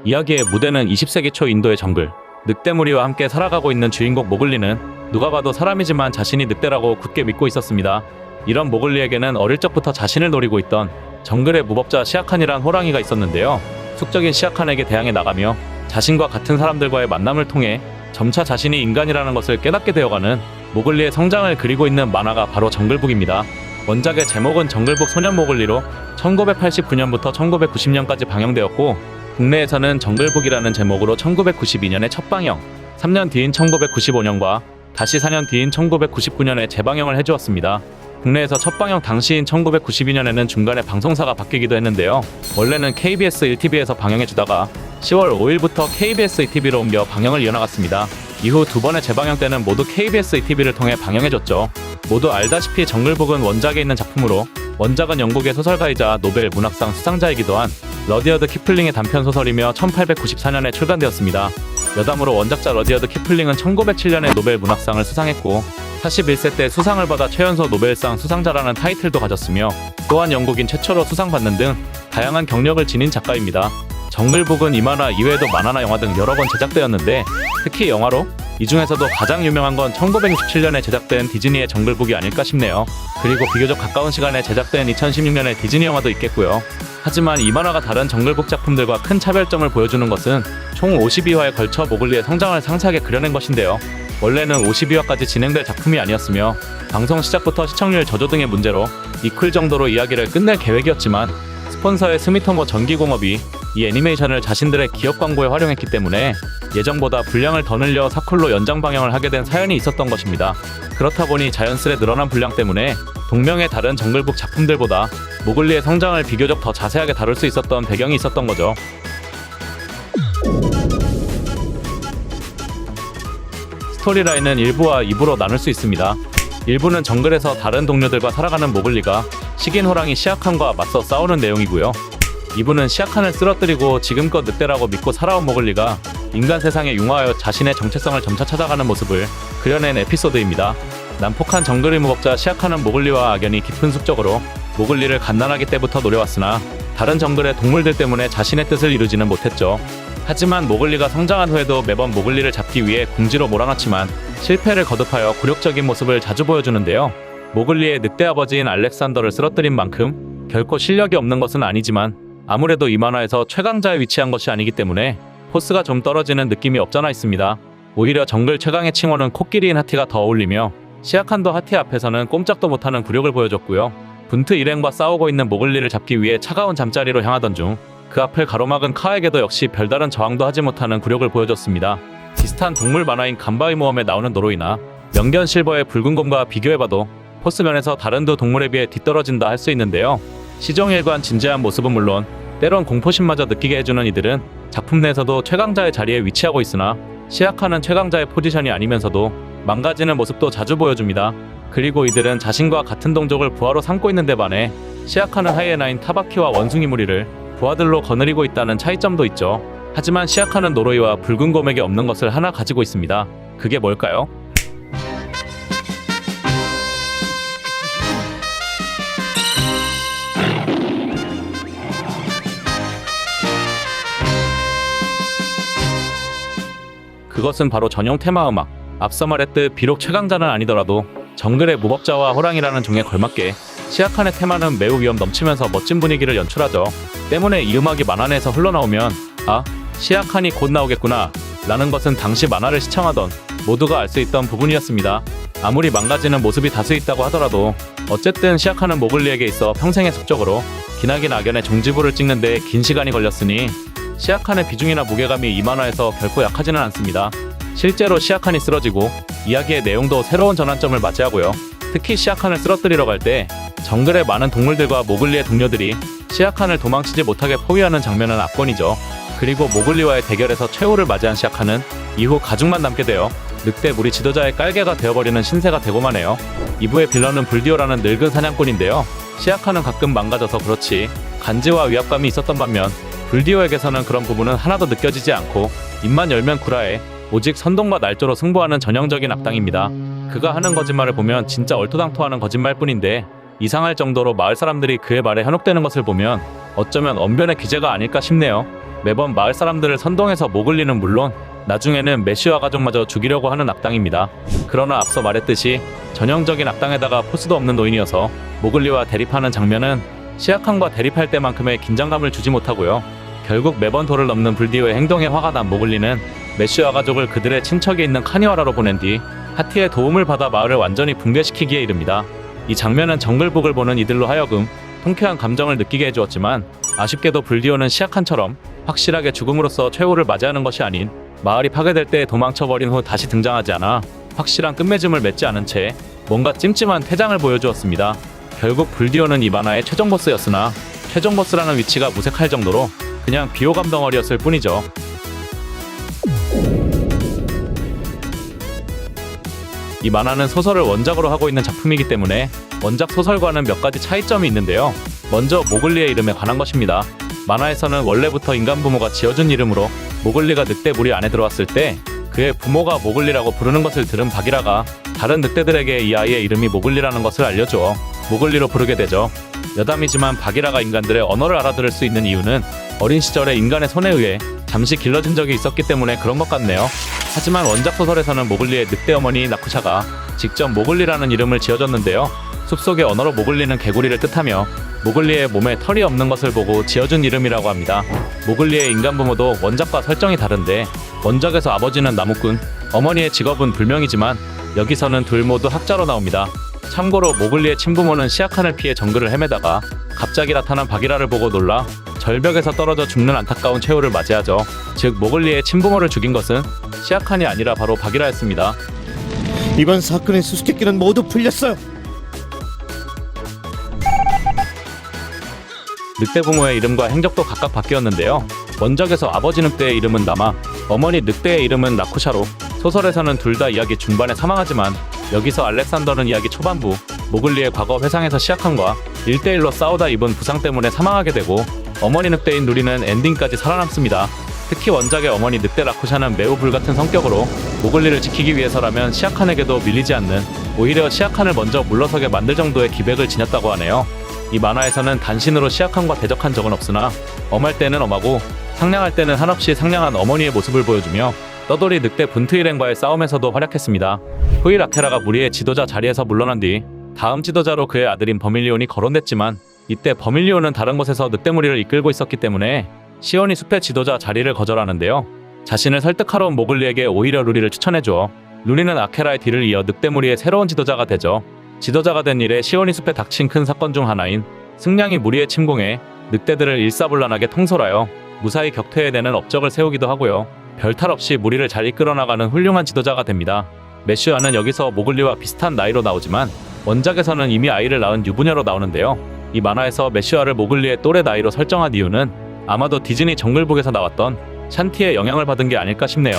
이야기의 무대는 20세기 초 인도의 정글, 늑대무리와 함께 살아가고 있는 주인공 모글리는 누가 봐도 사람이지만 자신이 늑대라고 굳게 믿고 있었습니다. 이런 모글리에게는 어릴 적부터 자신을 노리고 있던 정글의 무법자 시아칸이란 호랑이가 있었는데요. 숙적인 시아칸에게 대항해 나가며 자신과 같은 사람들과의 만남을 통해 점차 자신이 인간이라는 것을 깨닫게 되어가는 모글리의 성장을 그리고 있는 만화가 바로 정글북입니다. 원작의 제목은 정글북 소년 모글리로 1989년부터 1990년까지 방영되었고, 국내에서는 정글북이라는 제목으로 1992년에 첫 방영, 3년 뒤인 1995년과 다시 4년 뒤인 1999년에 재방영을 해주었습니다. 국내에서 첫 방영 당시인 1992년에는 중간에 방송사가 바뀌기도 했는데요. 원래는 KBS 1TV에서 방영해주다가 10월 5일부터 KBS 2TV로 옮겨 방영을 이어나갔습니다. 이후 두 번의 재방영 때는 모두 KBS 2TV를 통해 방영해줬죠. 모두 알다시피 정글북은 원작에 있는 작품으로, 원작은 영국의 소설가이자 노벨 문학상 수상자이기도 한 러디어드 키플링의 단편소설이며 1894년에 출간되었습니다. 여담으로 원작자 러디어드 키플링은 1907년에 노벨 문학상을 수상했고 41세 때 수상을 받아 최연소 노벨상 수상자라는 타이틀도 가졌으며, 또한 영국인 최초로 수상받는 등 다양한 경력을 지닌 작가입니다. 정글북은 이 만화 이외에도 만화나 영화 등 여러 번 제작되었는데, 특히 영화로 이 중에서도 가장 유명한 건 1967년에 제작된 디즈니의 정글북이 아닐까 싶네요. 그리고 비교적 가까운 시간에 제작된 2016년의 디즈니 영화도 있겠고요. 하지만 이 만화가 다른 정글북 작품들과 큰 차별점을 보여주는 것은 총 52화에 걸쳐 모글리의 성장을 상세하게 그려낸 것인데요. 원래는 52화까지 진행될 작품이 아니었으며 방송 시작부터 시청률 저조 등의 문제로 이퀄 정도로 이야기를 끝낼 계획이었지만, 스폰서의 스미토모 전기공업이 이 애니메이션을 자신들의 기업 광고에 활용했기 때문에 예정보다 분량을 더 늘려 4퀄로 연장 방영을 하게 된 사연이 있었던 것입니다. 그렇다 보니 자연스레 늘어난 분량 때문에 동명의 다른 정글북 작품들보다 모글리의 성장을 비교적 더 자세하게 다룰 수 있었던 배경이 있었던 거죠. 스토리라인은 1부와 2부로 나눌 수 있습니다. 1부는 정글에서 다른 동료들과 살아가는 모글리가 식인 호랑이 시아칸과 맞서 싸우는 내용이고요. 2부는 시아칸을 쓰러뜨리고 지금껏 늑대라고 믿고 살아온 모글리가 인간 세상에 융화하여 자신의 정체성을 점차 찾아가는 모습을 그려낸 에피소드입니다. 난폭한 정글의 무법자 시아칸은 모글리와 악연이 깊은 숙적으로 모글리를 갓난아기 때부터 노려왔으나 다른 정글의 동물들 때문에 자신의 뜻을 이루지는 못했죠. 하지만 모글리가 성장한 후에도 매번 모글리를 잡기 위해 궁지로 몰아넣지만 실패를 거듭하여 굴욕적인 모습을 자주 보여주는데요. 모글리의 늑대 아버지인 알렉산더를 쓰러뜨린 만큼 결코 실력이 없는 것은 아니지만, 아무래도 이 만화에서 최강자에 위치한 것이 아니기 때문에 포스가 좀 떨어지는 느낌이 없잖아 있습니다. 오히려 정글 최강의 칭호는 코끼리인 하티가 더 어울리며, 시아칸도 하티 앞에서는 꼼짝도 못하는 굴욕을 보여줬고요. 분트 일행과 싸우고 있는 모글리를 잡기 위해 차가운 잠자리로 향하던 중 그 앞을 가로막은 카에게도 역시 별다른 저항도 하지 못하는 굴욕을 보여줬습니다. 비슷한 동물 만화인 간바위 모험에 나오는 노로이나 명견 실버의 붉은 곰과 비교해봐도 포스 면에서 다른 두 동물에 비해 뒤떨어진다 할 수 있는데요. 시종일관 진지한 모습은 물론 때론 공포심마저 느끼게 해주는 이들은 작품 내에서도 최강자의 자리에 위치하고 있으나 시아칸은 최강자의 포지션이 아니면서도 망가지는 모습도 자주 보여줍니다. 그리고 이들은 자신과 같은 동족을 부하로 삼고 있는 데 반해 시아칸은 하이에나인 타바키와 원숭이 무리를 부하들로 거느리고 있다는 차이점도 있죠. 하지만 시아칸은 노로이와 붉은 곰에게 없는 것을 하나 가지고 있습니다. 그게 뭘까요? 그것은 바로 전용 테마 음악. 앞서 말했듯 비록 최강자는 아니더라도 정글의 무법자와 호랑이라는 종에 걸맞게 시아칸의 테마는 매우 위험 넘치면서 멋진 분위기를 연출하죠. 때문에 이 음악이 만화 내에서 흘러나오면 아, 시아칸이 곧 나오겠구나 라는 것은 당시 만화를 시청하던 모두가 알 수 있던 부분이었습니다. 아무리 망가지는 모습이 다수 있다고 하더라도 어쨌든 시아칸은 모글리에게 있어 평생의 숙적으로 기나긴 악연의 종지부를 찍는 데 긴 시간이 걸렸으니 시아칸의 비중이나 무게감이 이 만화에서 결코 약하지는 않습니다. 실제로 시아칸이 쓰러지고 이야기의 내용도 새로운 전환점을 맞이하고요. 특히 시아칸을 쓰러뜨리러 갈 때 정글의 많은 동물들과 모글리의 동료들이 시아칸을 도망치지 못하게 포위하는 장면은 압권이죠. 그리고 모글리와의 대결에서 최후를 맞이한 시아칸은 이후 가죽만 남게 되어 늑대 무리 지도자의 깔개가 되어버리는 신세가 되고만 해요. 2부의 빌런은 불디오라는 늙은 사냥꾼인데요. 시아칸은 가끔 망가져서 그렇지 간지와 위압감이 있었던 반면 불디오에게서는 그런 부분은 하나도 느껴지지 않고 입만 열면 구라해 오직 선동과 날조로 승부하는 전형적인 악당입니다. 그가 하는 거짓말을 보면 진짜 얼토당토하는 거짓말뿐인데 이상할 정도로 마을 사람들이 그의 말에 현혹되는 것을 보면 어쩌면 언변의 기제가 아닐까 싶네요. 매번 마을 사람들을 선동해서 모글리는 물론 나중에는 메시아 가족마저 죽이려고 하는 악당입니다. 그러나 앞서 말했듯이 전형적인 악당에다가 포스도 없는 노인이어서 모글리와 대립하는 장면은 시아칸과 대립할 때만큼의 긴장감을 주지 못하고요. 결국 매번 도를 넘는 불디오의 행동에 화가 난 모글리는 메시아 가족을 그들의 친척에 있는 카니와라로 보낸 뒤 하티의 도움을 받아 마을을 완전히 붕괴시키기에 이릅니다. 이 장면은 정글북을 보는 이들로 하여금 통쾌한 감정을 느끼게 해주었지만 아쉽게도 불디오는 시아칸처럼 확실하게 죽음으로써 최후를 맞이하는 것이 아닌 마을이 파괴될 때 도망쳐버린 후 다시 등장하지 않아 확실한 끝맺음을 맺지 않은 채 뭔가 찜찜한 퇴장을 보여주었습니다. 결국 불디오는 이 만화의 최종 보스였으나 최종 보스라는 위치가 무색할 정도로 그냥 비호감 덩어리였을 뿐이죠. 이 만화는 소설을 원작으로 하고 있는 작품이기 때문에 원작 소설과는 몇 가지 차이점이 있는데요. 먼저 모글리의 이름에 관한 것입니다. 만화에서는 원래부터 인간 부모가 지어준 이름으로 모글리가 늑대 무리 안에 들어왔을 때 그의 부모가 모글리라고 부르는 것을 들은 바기라가 다른 늑대들에게 이 아이의 이름이 모글리라는 것을 알려주어 모글리로 부르게 되죠. 여담이지만 바기라가 인간들의 언어를 알아들을 수 있는 이유는 어린 시절에 인간의 손에 의해 잠시 길러진 적이 있었기 때문에 그런 것 같네요. 하지만 원작 소설에서는 모글리의 늑대 어머니 나쿠샤가 직접 모글리라는 이름을 지어줬는데요. 숲속의 언어로 모글리는 개구리를 뜻하며 모글리의 몸에 털이 없는 것을 보고 지어준 이름이라고 합니다. 모글리의 인간 부모도 원작과 설정이 다른데 원작에서 아버지는 나무꾼, 어머니의 직업은 불명이지만 여기서는 둘 모두 학자로 나옵니다. 참고로 모글리의 친부모는 시아칸을 피해 정글을 헤매다가 갑자기 나타난 바기라를 보고 놀라 절벽에서 떨어져 죽는 안타까운 최후를 맞이하죠. 즉 모글리의 친부모를 죽인 것은 시아칸이 아니라 바로 바기라였습니다. 이번 사건의 수수께끼는 모두 풀렸어요. 늑대 부모의 이름과 행적도 각각 바뀌었는데요. 원작에서 아버지 늑대의 이름은 나마, 어머니 늑대의 이름은 라쿠샤로 소설에서는 둘 다 이야기 중반에 사망하지만 여기서 알렉산더는 이야기 초반부 모글리의 과거 회상에서 시아칸과 1대1로 싸우다 입은 부상 때문에 사망하게 되고 어머니 늑대인 누리는 엔딩까지 살아남습니다. 특히 원작의 어머니 늑대 라쿠샤는 매우 불같은 성격으로 모글리를 지키기 위해서라면 시아칸에게도 밀리지 않는 오히려 시아칸을 먼저 물러서게 만들 정도의 기백을 지녔다고 하네요. 이 만화에서는 단신으로 시아칸과 대적한 적은 없으나 엄할 때는 엄하고 상냥할 때는 한없이 상냥한 어머니의 모습을 보여주며 떠돌이 늑대 분트일행과의 싸움에서도 활약했습니다. 후일 아케라가 무리의 지도자 자리에서 물러난 뒤 다음 지도자로 그의 아들인 버밀리온이 거론됐지만 이때 버밀리온은 다른 곳에서 늑대 무리를 이끌고 있었기 때문에 시온이 숲의 지도자 자리를 거절하는데요. 자신을 설득하러 온 모글리에게 오히려 루리를 추천해주어 루리는 아케라의 뒤를 이어 늑대 무리의 새로운 지도자가 되죠. 지도자가 된 이래 시온이 숲에 닥친 큰 사건 중 하나인 승냥이 무리에 침공해 늑대들을 일사불란하게 통솔하여 무사히 격퇴해내는 업적을 세우기도 하고요. 별탈 없이 무리를 잘 이끌어나가는 훌륭한 지도자가 됩니다. 메슈아는 여기서 모글리와 비슷한 나이로 나오지만 원작에서는 이미 아이를 낳은 유부녀로 나오는데요. 이 만화에서 메슈아를 모글리의 또래 나이로 설정한 이유는 아마도 디즈니 정글북에서 나왔던 샨티의 영향을 받은 게 아닐까 싶네요.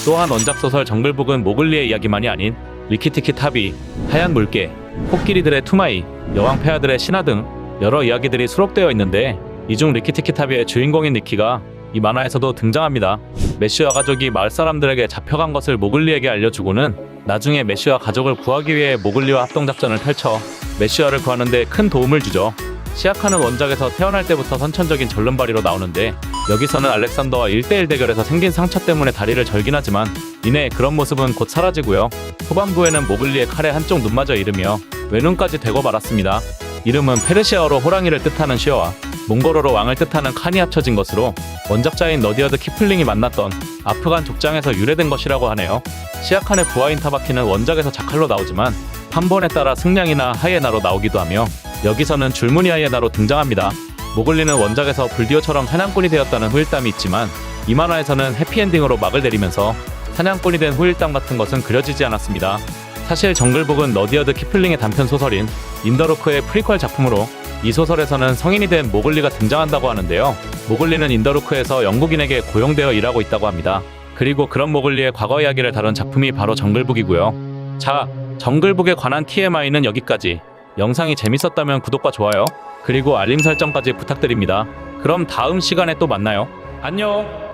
또한 원작 소설 정글북은 모글리의 이야기만이 아닌 리키티키 타비, 하얀 물개, 코끼리들의 투마이, 여왕 폐하들의 신화 등 여러 이야기들이 수록되어 있는데 이 중 리키티키 타비의 주인공인 니키가 이 만화에서도 등장합니다. 메슈아 가족이 마을 사람들에게 잡혀간 것을 모글리에게 알려주고는 나중에 메슈아 가족을 구하기 위해 모글리와 합동작전을 펼쳐 메슈아를 구하는 데 큰 도움을 주죠. 시아칸은 원작에서 태어날 때부터 선천적인 절름발이로 나오는데 여기서는 알렉산더와 1대1 대결에서 생긴 상처 때문에 다리를 절긴 하지만 이내 그런 모습은 곧 사라지고요. 후반부에는 모글리의 칼에 한쪽 눈마저 이르며 외눈까지 되고 말았습니다. 이름은 페르시아어로 호랑이를 뜻하는 슈어와 몽골어로 왕을 뜻하는 칸이 합쳐진 것으로 원작자인 러디어드 키플링이 만났던 아프간 족장에서 유래된 것이라고 하네요. 시아칸의 부하인 타바키는 원작에서 자칼로 나오지만 판본에 따라 승냥이나 하이에나로 나오기도 하며 여기서는 줄무늬 하이에나로 등장합니다. 모글리는 원작에서 불디오처럼 사냥꾼이 되었다는 후일담이 있지만 이 만화에서는 해피엔딩으로 막을 내리면서 사냥꾼이 된 후일담 같은 것은 그려지지 않았습니다. 사실 정글북은 러디어드 키플링의 단편 소설인 인더루크의 프리퀄 작품으로 이 소설에서는 성인이 된 모글리가 등장한다고 하는데요. 모글리는 인더루크에서 영국인에게 고용되어 일하고 있다고 합니다. 그리고 그런 모글리의 과거 이야기를 다룬 작품이 바로 정글북이고요. 자, 정글북에 관한 TMI는 여기까지. 영상이 재밌었다면 구독과 좋아요, 그리고 알림 설정까지 부탁드립니다. 그럼 다음 시간에 또 만나요. 안녕!